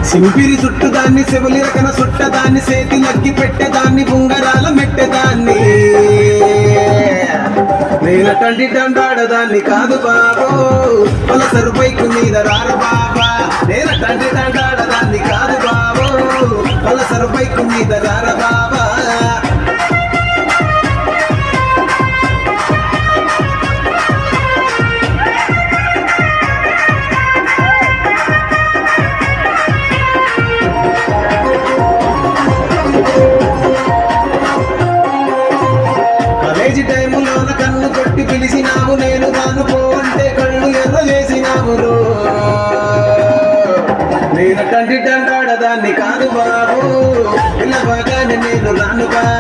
సింపిరి చుట్టుదాన్ని చెవులి రకన చుట్టదాన్ని చేతి నక్కి పెట్టేదాన్ని ఉంగరాల మెట్టేదాన్ని నేనటండి దండాడదాన్ని కాదు బాబో పలసరు బైకు మీద రారు బాబా నేనటండి దండాడదాన్ని కాదు బాబో పలసరు బైకు మీద రార బాబా కాలేజీ టైములోన కన్ను కొట్టి పిలిచినావు నేను రాను పో అంటే కళ్ళు ఎర్ర చేసినావు నేను తండ్రి దండాడదాన్ని కాదు బాబు పిల్లబాగానే నేను రాను బాబు